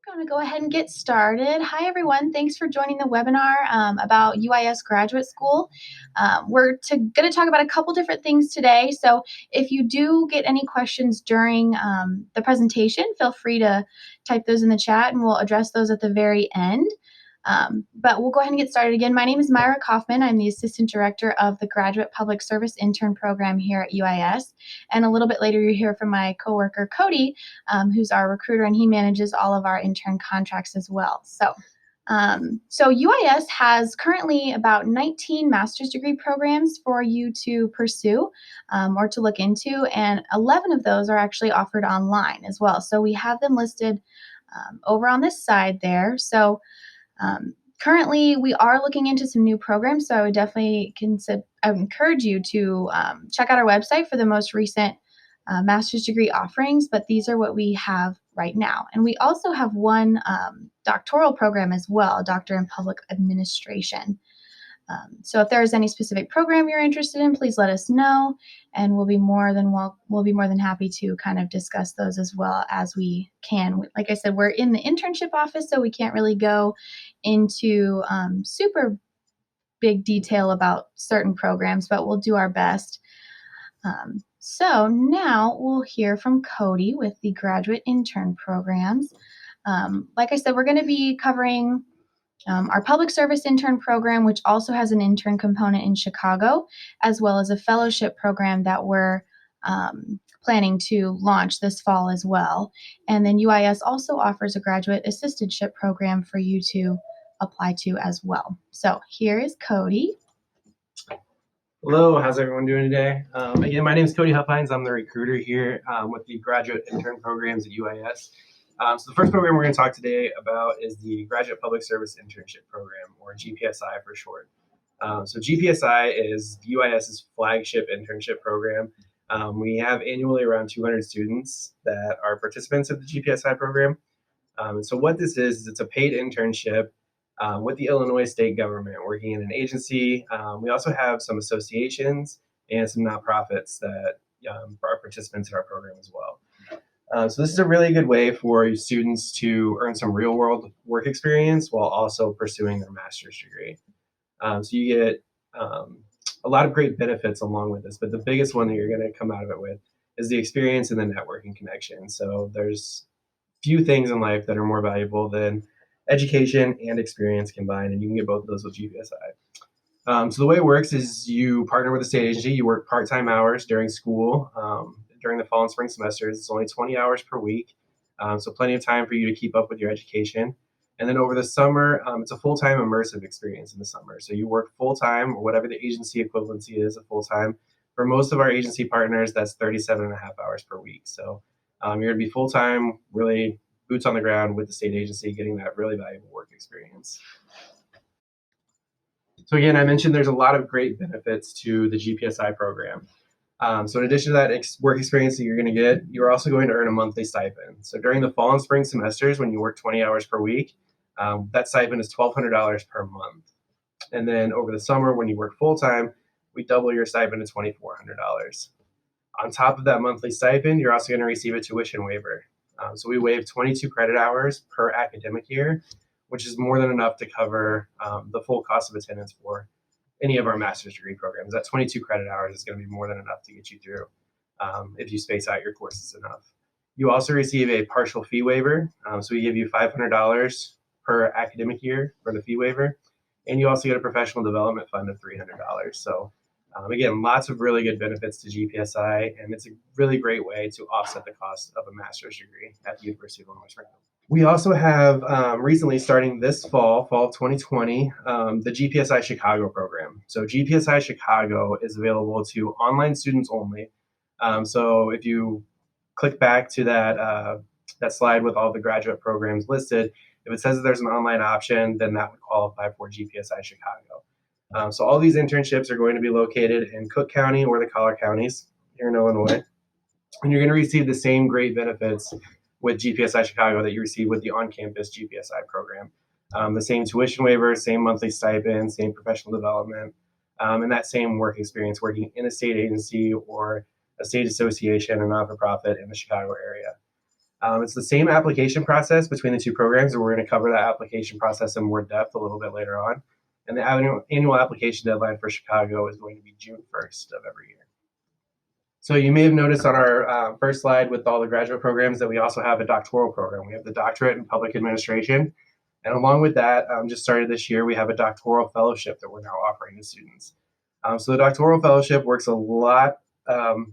I'm going to go ahead and get started. Hi, everyone. Thanks for joining the webinar about UIS Graduate School. We're going to talk about a couple different things today. So if you do get any questions during the presentation, feel free to type those in the chat and we'll address those at the very end. But we'll go ahead and get started again. My name is Myra Kaufman. I'm the Assistant Director of the Graduate Public Service Intern Program here at UIS. And a little bit later, you'll hear from my coworker, Cody, who's our recruiter, and he manages all of our intern contracts as well. So UIS has currently about 19 master's degree programs for you to pursue or to look into, and 11 of those are actually offered online as well. So we have them listed over on this side there. So currently, we are looking into some new programs, so I would definitely I would encourage you to check out our website for the most recent master's degree offerings, but these are what we have right now. And we also have one doctoral program as well, a Doctor in Public Administration. So if there is any specific program you're interested in, please let us know, and we'll be more than happy to kind of discuss those as well as we can. Like I said, we're in the internship office, so we can't really go into super big detail about certain programs, but we'll do our best. So now we'll hear from Cody with the graduate intern programs. Like I said, we're going to be covering our public service intern program, which also has an intern component in Chicago, as well as a fellowship program that we're planning to launch this fall as well. And then UIS also offers a graduate assistantship program for you to apply to as well. So here is Cody. Hello, how's everyone doing today? Again, my name is Cody Huffines. I'm the recruiter here with the graduate intern programs at UIS. So the first program we're going to talk today about is the Graduate Public Service Internship Program, or GPSI for short. So GPSI is UIS's flagship internship program. We have annually around 200 students that are participants of the GPSI program. And so what this is it's a paid internship with the Illinois state government, working in an agency. We also have some associations and some nonprofits that are participants in our program as well. So this is a really good way for students to earn some real-world work experience while also pursuing their master's degree. So you get a lot of great benefits along with this, but the biggest one that you're going to come out of it with is the experience and the networking connection. So there's few things in life that are more valuable than education and experience combined, and you can get both of those with GPSI. So the way it works is you partner with a state agency, you work part-time hours during school. During the fall and spring semesters, it's only 20 hours per week, so plenty of time for you to keep up with your education. And then over the summer, it's a full-time immersive experience in the summer. So you work full-time, or whatever the agency equivalency is of full-time. For most of our agency partners, that's 37 and a half hours per week. So you're going to be full-time, really boots on the ground with the state agency, getting that really valuable work experience. So again, I mentioned there's a lot of great benefits to the GPSI program. So in addition to that work experience that you're going to get, you're also going to earn a monthly stipend. So during the fall and spring semesters, when you work 20 hours per week, that stipend is $1,200 per month. And then over the summer, when you work full-time, we double your stipend to $2,400. On top of that monthly stipend, you're also going to receive a tuition waiver. So we waive 22 credit hours per academic year, which is more than enough to cover the full cost of attendance for any of our master's degree programs. That 22 credit hours is going to be more than enough to get you through if you space out your courses enough. You also receive a partial fee waiver. So we give you $500 per academic year for the fee waiver. And you also get a professional development fund of $300. So again, lots of really good benefits to GPSI, and it's a really great way to offset the cost of a master's degree at the University of Illinois Springfield. We also have recently, starting this fall of 2020, the GPSI Chicago program. So GPSI Chicago is available to online students only. So if you click back to that slide with all the graduate programs listed, if it says that there's an online option, then that would qualify for GPSI Chicago. So all these internships are going to be located in Cook County or the Collar counties here in Illinois. And you're going to receive the same great benefits with GPSI Chicago that you receive with the on-campus GPSI program. The same tuition waiver, same monthly stipend, same professional development, and that same work experience working in a state agency or a state association or not-for-profit in the Chicago area. It's the same application process between the two programs, and we're going to cover that application process in more depth a little bit later on. And the annual application deadline for Chicago is going to be June 1st of every year. So you may have noticed on our first slide with all the graduate programs that we also have a doctoral program. We have the doctorate in public administration. And along with that, just started this year, we have a doctoral fellowship that we're now offering to students. So the doctoral fellowship works a lot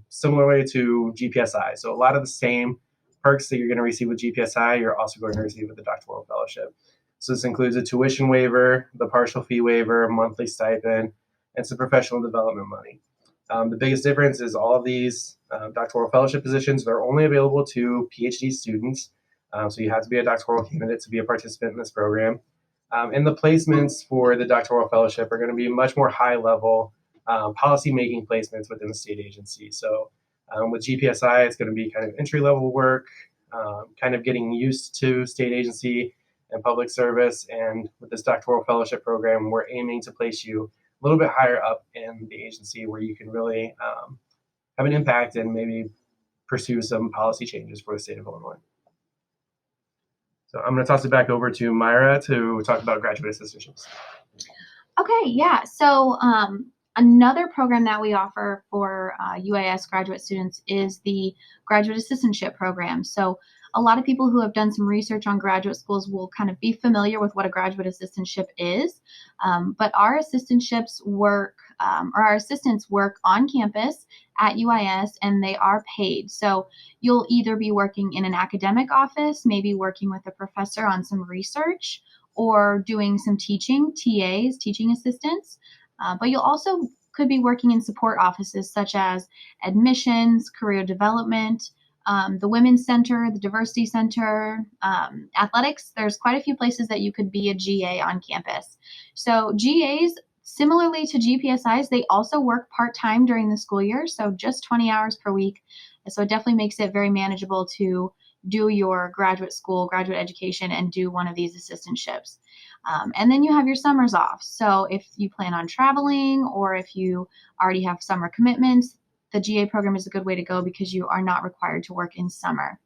similarly to GPSI. So a lot of the same perks that you're going to receive with GPSI, you're also going to receive with the doctoral fellowship. So this includes a tuition waiver, the partial fee waiver, monthly stipend, and some professional development money. The biggest difference is all of these doctoral fellowship positions, they're only available to PhD students. So you have to be a doctoral candidate to be a participant in this program. And the placements for the doctoral fellowship are going to be much more high level policy-making placements within the state agency. So with GPSI, it's going to be kind of entry-level work, kind of getting used to state agency and public service. And with this doctoral fellowship program, we're aiming to place you a little bit higher up in the agency where you can really have an impact and maybe pursue some policy changes for the state of Illinois. So I'm going to toss it back over to Myra to talk about graduate assistantships. Okay, yeah. So another program that we offer for UIS graduate students is the graduate assistantship program. So a lot of people who have done some research on graduate schools will kind of be familiar with what a graduate assistantship is. But our assistantships work, or our assistants work on campus at UIS, and they are paid. So you'll either be working in an academic office, maybe working with a professor on some research, or doing some teaching, TAs, teaching assistants. But you'll also could be working in support offices such as admissions, career development, the Women's Center, the Diversity Center, athletics. There's quite a few places that you could be a GA on campus. So GAs, similarly to GPSIs, they also work part-time during the school year, so just 20 hours per week. So it definitely makes it very manageable to do your graduate school, graduate education, and do one of these assistantships. And then you have your summers off. So if you plan on traveling or if you already have summer commitments, the GA program is a good way to go because you are not required to work in summer.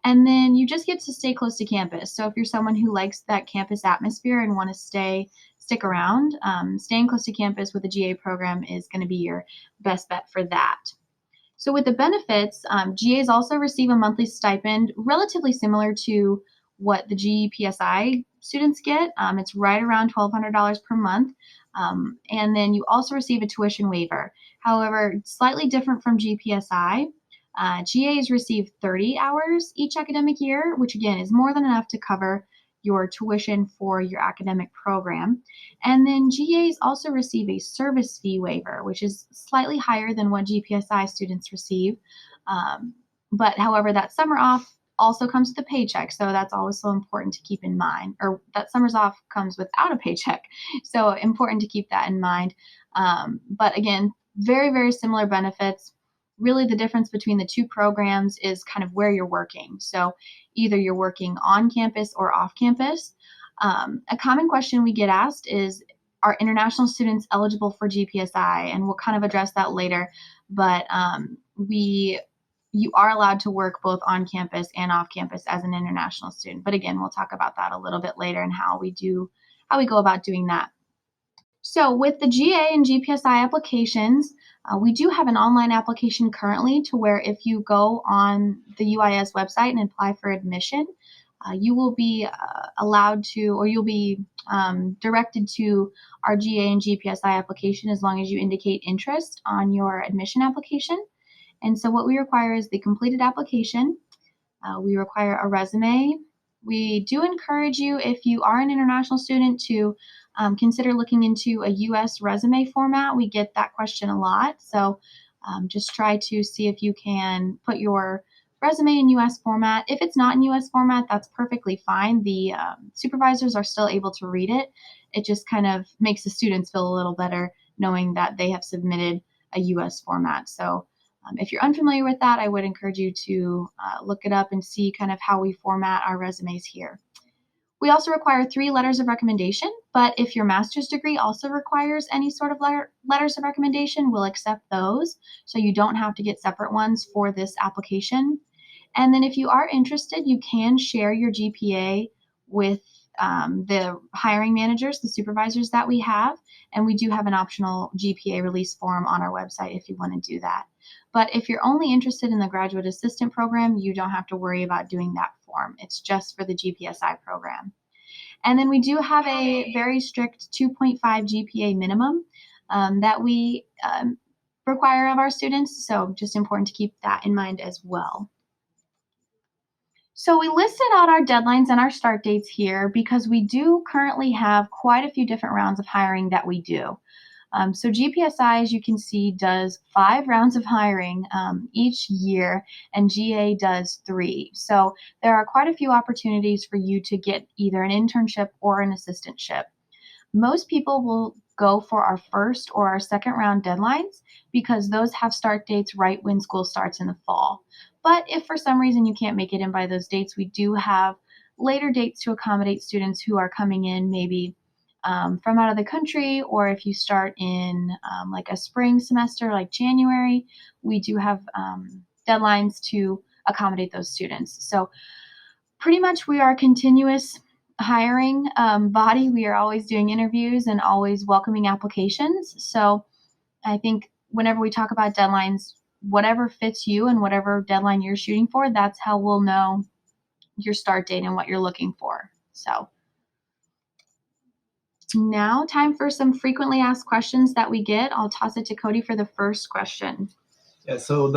And then you just get to stay close to campus. So if you're someone who likes that campus atmosphere and want to stick around, staying close to campus with a GA program is going to be your best bet for that. So with the benefits, GAs also receive a monthly stipend relatively similar to what the GPSI students get. It's right around $1,200 per month. And then you also receive a tuition waiver. However, slightly different from GPSI, GAs receive 30 hours each academic year, which again is more than enough to cover your tuition for your academic program. And then GAs also receive a service fee waiver, which is slightly higher than what GPSI students receive. But however, that summer off also comes with a paycheck. So that's always so important to keep in mind, or that summers off comes without a paycheck. So important to keep that in mind. But again, very, very similar benefits. Really the difference between the two programs is kind of where you're working. So either you're working on campus or off campus. A common question we get asked is, are international students eligible for GPSI? And we'll kind of address that later. But you are allowed to work both on campus and off campus as an international student. But again, we'll talk about that a little bit later and how we go about doing that. So with the GA and GPSI applications, we do have an online application currently to where if you go on the UIS website and apply for admission, you will be allowed to, or you'll be directed to our GA and GPSI application as long as you indicate interest on your admission application. And so what we require is the completed application. We require a resume. We do encourage you, if you are an international student, to consider looking into a U.S. resume format. We get that question a lot. So just try to see if you can put your resume in U.S. format. If it's not in U.S. format, that's perfectly fine. The supervisors are still able to read it. It just kind of makes the students feel a little better knowing that they have submitted a U.S. format. So if you're unfamiliar with that, I would encourage you to look it up and see kind of how we format our resumes here. We also require 3 letters of recommendation, but if your master's degree also requires any sort of letters of recommendation, we'll accept those. So you don't have to get separate ones for this application. And then if you are interested, you can share your GPA with the hiring managers, the supervisors that we have. And we do have an optional GPA release form on our website if you want to do that. But if you're only interested in the graduate assistant program, you don't have to worry about doing that form. It's just for the GPSI program. And then we do have a very strict 2.5 GPA minimum that we require of our students. So just important to keep that in mind as well. So we listed out our deadlines and our start dates here because we do currently have quite a few different rounds of hiring that we do. So GPSI, as you can see, does 5 rounds of hiring each year, and GA does 3. So there are quite a few opportunities for you to get either an internship or an assistantship. Most people will go for our first or our second round deadlines because those have start dates right when school starts in the fall. But if for some reason you can't make it in by those dates, we do have later dates to accommodate students who are coming in maybe from out of the country, or if you start in like a spring semester like January, we do have deadlines to accommodate those students. So pretty much we are a continuous hiring body. We are always doing interviews and always welcoming applications. So I think whenever we talk about deadlines, whatever fits you and whatever deadline you're shooting for, that's how we'll know your start date and what you're looking for. So now time for some frequently asked questions that we get. I'll toss it to Cody for the first question. Yeah, so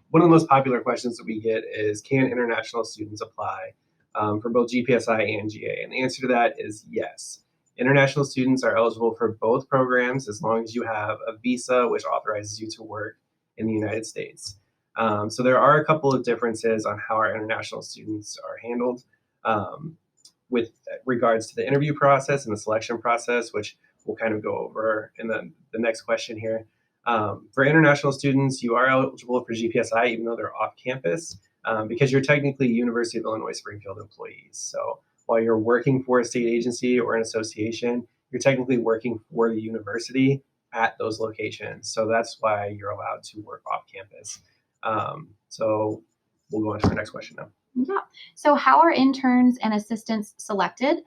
one of the most popular questions that we get is, can international students apply for both GPSI and GA? And the answer to that is yes. International students are eligible for both programs as long as you have a visa which authorizes you to work in the United States. So there are a couple of differences on how our international students are handled with regards to the interview process and the selection process, which we'll kind of go over in the next question here. For international students, you are eligible for GPSI even though they're off campus because you're technically University of Illinois Springfield employees. So while you're working for a state agency or an association, you're technically working for the university at those locations. So that's why you're allowed to work off campus. So we'll go on to our next question now. Yeah. So how are interns and assistants selected?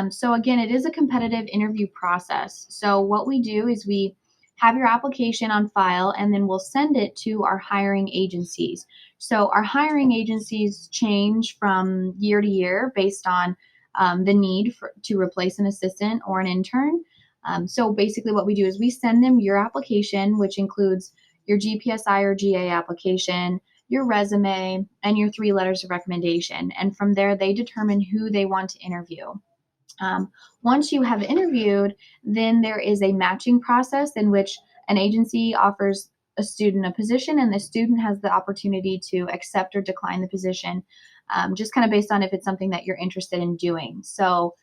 So again, it is a competitive interview process. So what we do is we have your application on file and then we'll send it to our hiring agencies. So our hiring agencies change from year to year based on the need to replace an assistant or an intern. So basically what we do is we send them your application, which includes your GPSI or GA application, your resume, and your 3 letters of recommendation. And from there, they determine who they want to interview. Once you have interviewed, then there is a matching process in which an agency offers a student a position and the student has the opportunity to accept or decline the position, just kind of based on if it's something that you're interested in doing. So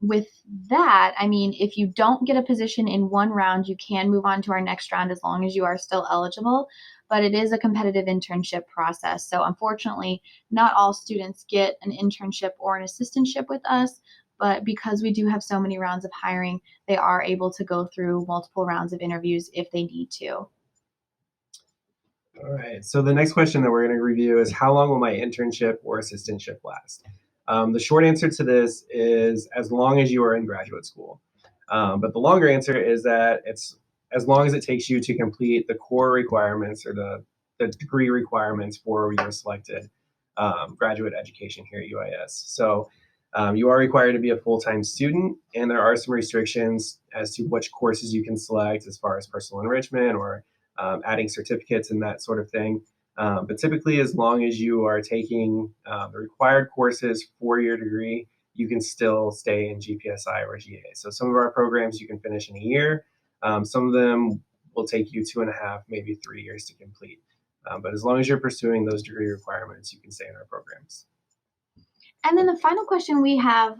with that, I mean, if you don't get a position in one round, you can move on to our next round as long as you are still eligible. But it is a competitive internship process. So unfortunately, not all students get an internship or an assistantship with us. But because we do have so many rounds of hiring, they are able to go through multiple rounds of interviews if they need to. All right. So the next question that we're going to review is, how long will my internship or assistantship last? The short answer to this is as long as you are in graduate school. But the longer answer is that it's as long as it takes you to complete the core requirements or the degree requirements for your selected graduate education here at UIS. So you are required to be a full-time student, and there are some restrictions as to which courses you can select as far as personal enrichment or adding certificates and that sort of thing. But typically, as long as you are taking the required courses for your degree, you can still stay in GPSI or GA. So some of our programs you can finish in a year. Some of them will take you 2.5, maybe 3 years to complete. But as long as you're pursuing those degree requirements, you can stay in our programs. And then the final question we have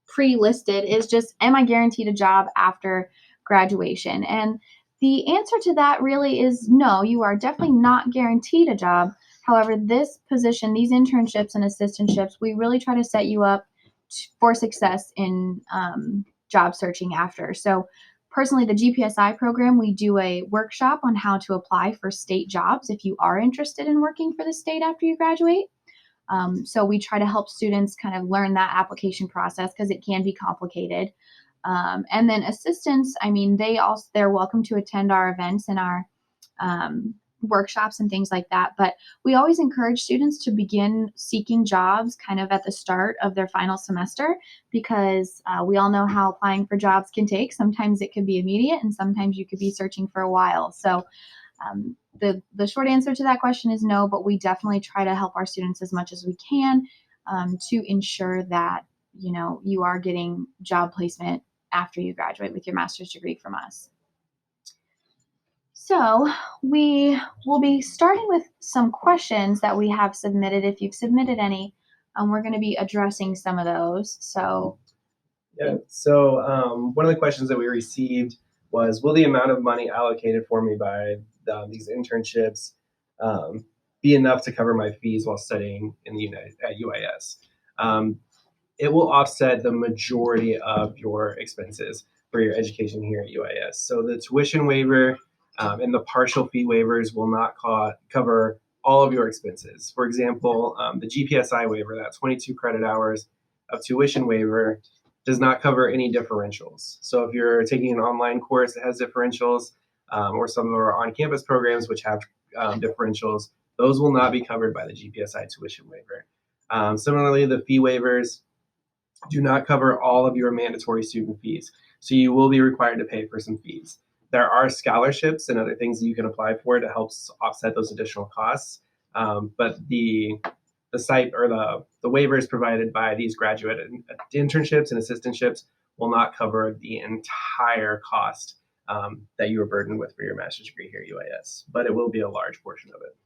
pre-listed is just, am I guaranteed a job after graduation? And the answer to that really is no, you are definitely not guaranteed a job. However, this position, these internships and assistantships, we really try to set you up for success in job searching after. So Personally, the GPSI program, we do a workshop on how to apply for state jobs if you are interested in working for the state after you graduate. So we try to help students kind of learn that application process because it can be complicated. And then assistants, I mean, they're welcome to attend our events and our workshops and things like that. But we always encourage students to begin seeking jobs kind of at the start of their final semester because we all know how applying for jobs can take. Sometimes it can be immediate and sometimes you could be searching for a while. So the short answer to that question is no, but we definitely try to help our students as much as we can to ensure that you are getting job placement after you graduate with your master's degree from us. So we will be starting with some questions that we have submitted. If you've submitted any, we're going to be addressing some of those. So one of the questions that we received was, will the amount of money allocated for me by these internships be enough to cover my fees while studying at UIS? It will offset the majority of your expenses for your education here at UIS. So the tuition waiver and the partial fee waivers will not cover all of your expenses. For example, the GPSI waiver, that 22 credit hours of tuition waiver, does not cover any differentials. So if you're taking an online course that has differentials, or some of our on-campus programs which have differentials, those will not be covered by the GPSI tuition waiver. Similarly, the fee waivers do not cover all of your mandatory student fees. So you will be required to pay for some fees. There are scholarships and other things that you can apply for to help offset those additional costs. But the site or the waivers provided by these graduate internships and assistantships will not cover the entire cost that you are burdened with for your master's degree here at UIS, but it will be a large portion of it.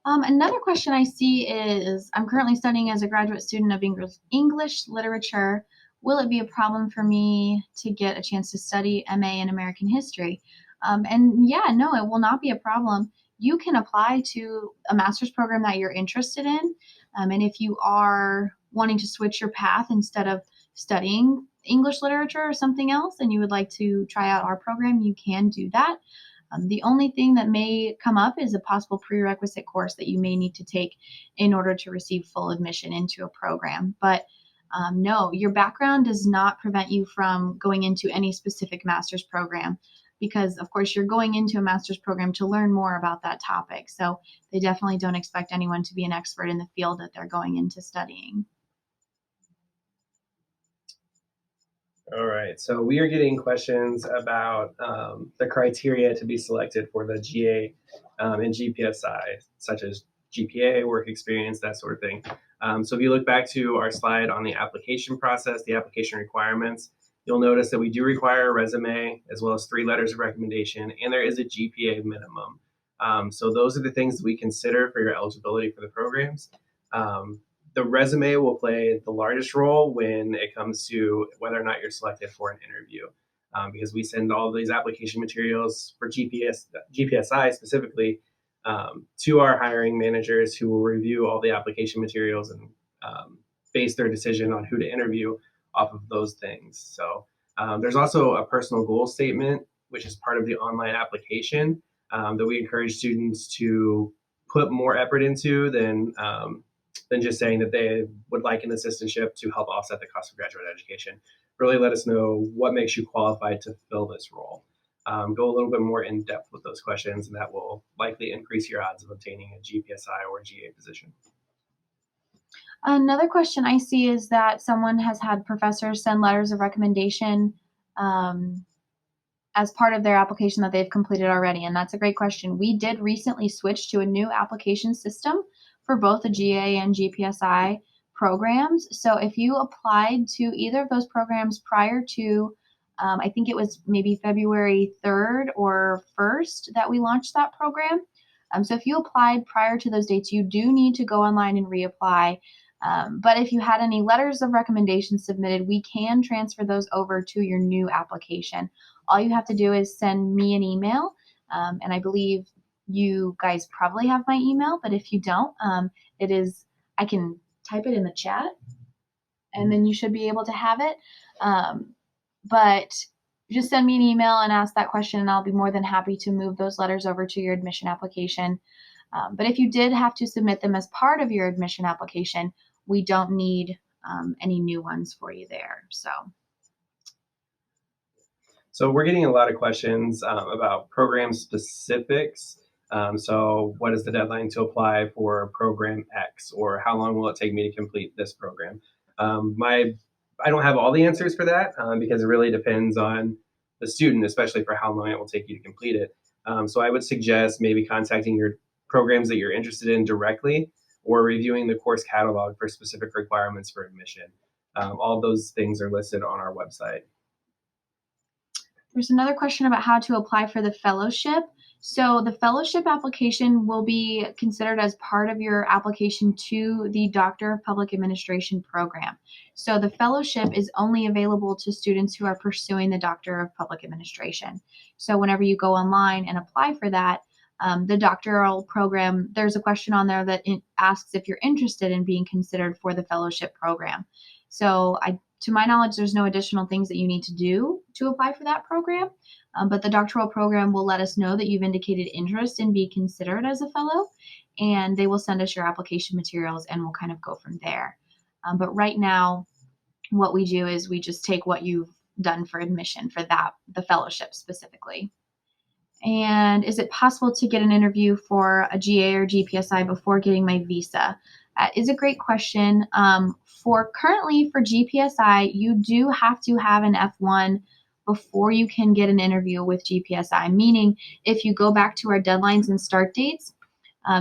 Another question I see is, I'm currently studying as a graduate student of English literature. Will it be a problem for me to get a chance to study MA in American history? And yeah, no, it will not be a problem. You can apply to a master's program that you're interested in. And if you are wanting to switch your path instead of studying English literature or something else, and you would like to try out our program, you can do that. The only thing that may come up is a possible prerequisite course that you may need to take in order to receive full admission into a program. But no, your background does not prevent you from going into any specific master's program because, of course, you're going into a master's program to learn more about that topic. So they definitely don't expect anyone to be an expert in the field that they're going into studying. All right, so we are getting questions about the criteria to be selected for the GA and GPSI, such as GPA, work experience, that sort of thing. So if you look back to our slide on the application process, the application requirements, you'll notice that we do require a resume as well as 3 letters of recommendation, and there is a GPA minimum. So those are the things that we consider for your eligibility for the programs. The resume will play the largest role when it comes to whether or not you're selected for an interview, because we send all of these application materials for GPSI specifically to our hiring managers, who will review all the application materials and base their decision on who to interview off of those things. So there's also a personal goal statement, which is part of the online application, that we encourage students to put more effort into than just saying that they would like an assistantship to help offset the cost of graduate education. Really let us know what makes you qualified to fill this role. Go a little bit more in depth with those questions, and that will likely increase your odds of obtaining a GPSI or GA position. Another question I see is that someone has had professors send letters of recommendation as part of their application that they've completed already, and that's a great question. We did recently switch to a new application system for both the GA and GPSI programs. So if you applied to either of those programs prior to, I think it was maybe February 3rd or 1st that we launched that program. So if you applied prior to those dates, you do need to go online and reapply. But if you had any letters of recommendation submitted, we can transfer those over to your new application. All you have to do is send me an email, and I believe you guys probably have my email, but if you don't, I can type it in the chat, and then you should be able to have it. But you just send me an email and ask that question, and I'll be more than happy to move those letters over to your admission application. But if you did have to submit them as part of your admission application, we don't need any new ones for you there. So we're getting a lot of questions about program specifics. So what is the deadline to apply for program X, or how long will it take me to complete this program? I don't have all the answers for that because it really depends on the student, especially for how long it will take you to complete it. So I would suggest maybe contacting your programs that you're interested in directly, or reviewing the course catalog for specific requirements for admission. All those things are listed on our website. There's another question about how to apply for the fellowship. So the fellowship application will be considered as part of your application to the Doctor of Public Administration program. So the fellowship is only available to students who are pursuing the Doctor of Public Administration. So whenever you go online and apply for that, the doctoral program, there's a question on there that asks if you're interested in being considered for the fellowship program. So to my knowledge, there's no additional things that you need to do to apply for that program, but the doctoral program will let us know that you've indicated interest in being considered as a fellow, and they will send us your application materials, and we'll kind of go from there. But right now, what we do is we just take what you've done for admission for the fellowship specifically. And is it possible to get an interview for a GA or GPSI before getting my visa? That is a great question. Currently for GPSI, you do have to have an F1 before you can get an interview with GPSI, meaning if you go back to our deadlines and start dates,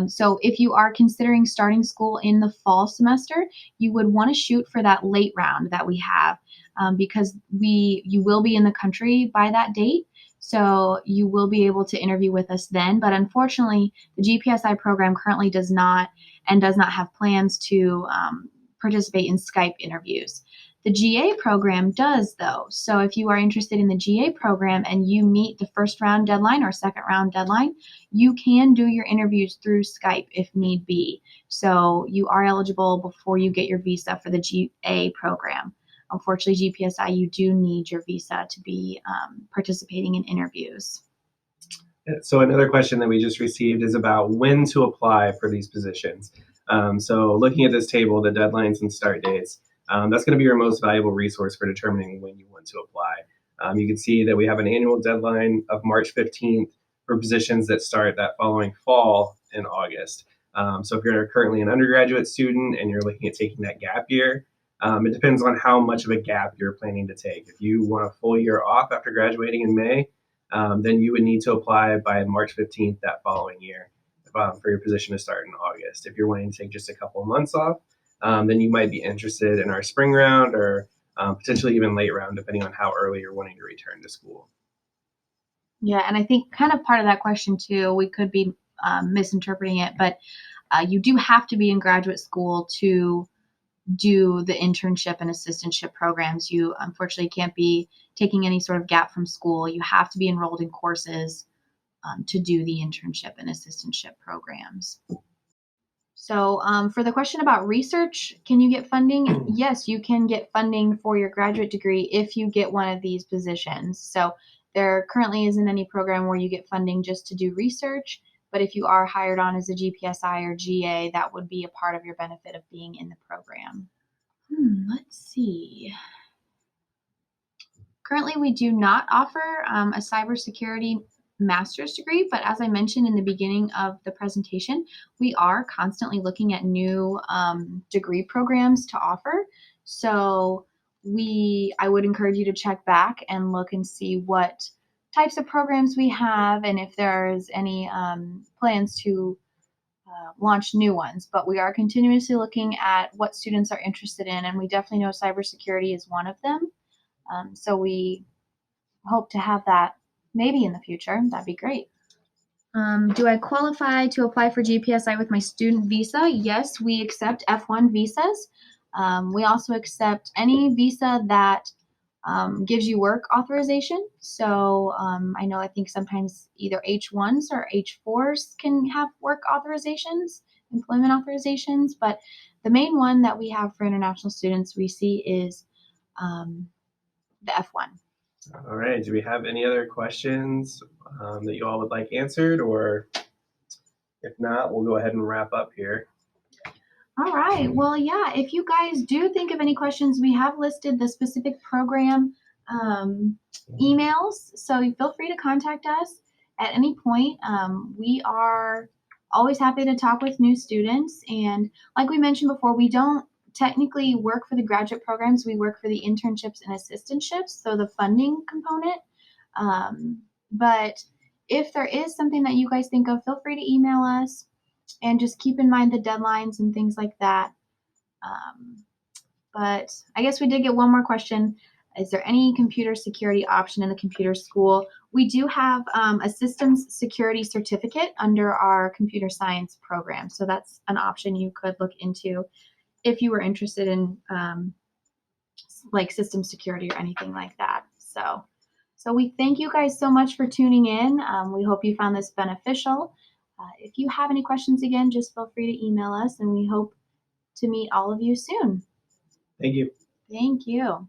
so if you are considering starting school in the fall semester, you would want to shoot for that late round that we have because you will be in the country by that date. So you will be able to interview with us then. But unfortunately, the GPSI program currently does not have plans to participate in Skype interviews. The GA program does, though. So if you are interested in the GA program and you meet the first round deadline or second round deadline, you can do your interviews through Skype if need be. So you are eligible before you get your visa for the GA program. Unfortunately, GPSI, you do need your visa to be participating in interviews. So another question that we just received is about when to apply for these positions. So looking at this table, the deadlines and start dates, that's going to be your most valuable resource for determining when you want to apply. You can see that we have an annual deadline of March 15th for positions that start that following fall in August. So if you're currently an undergraduate student and you're looking at taking that gap year, it depends on how much of a gap you're planning to take. If you want a full year off after graduating in May, then you would need to apply by March 15th that following year for your position to start in August. If you're wanting to take just a couple of months off, then you might be interested in our spring round or potentially even late round, depending on how early you're wanting to return to school. Yeah, and I think kind of part of that question too, we could be misinterpreting it, but you do have to be in graduate school to do the internship and assistantship programs. You unfortunately can't be taking any sort of gap from school. You have to be enrolled in courses to do the internship and assistantship programs. So for the question about research, can you get funding? Yes, you can get funding for your graduate degree if you get one of these positions. So there currently isn't any program where you get funding just to do research, but if you are hired on as a GPSI or GA, that would be a part of your benefit of being in the program. Let's see. Currently, we do not offer a cybersecurity master's degree, but as I mentioned in the beginning of the presentation, we are constantly looking at new degree programs to offer. So I would encourage you to check back and look and see what types of programs we have and if there's any plans to launch new ones. But we are continuously looking at what students are interested in, and we definitely know cybersecurity is one of them. So we hope to have that maybe in the future. That'd be great. Do I qualify to apply for GPSI with my student visa? Yes, we accept F1 visas. We also accept any visa that gives you work authorization. So I think sometimes either H1s or H4s can have work authorizations, employment authorizations, but the main one that we have for international students we see is the F1. All right. Do we have any other questions that you all would like answered? Or if not, we'll go ahead and wrap up here. All right. Well, yeah, if you guys do think of any questions, we have listed the specific program emails. So feel free to contact us at any point. We are always happy to talk with new students. And like we mentioned before, we don't technically work for the graduate programs, we work for the internships and assistantships, so the funding component. But if there is something that you guys think of, feel free to email us and just keep in mind the deadlines and things like that. But I guess we did get one more question. Is there any computer security option in the computer school? We do have a systems security certificate under our computer science program. So that's an option you could look into if you were interested in like system security or anything like that. So we thank you guys so much for tuning in. We hope you found this beneficial. If you have any questions, again, just feel free to email us, and we hope to meet all of you soon. Thank you. Thank you.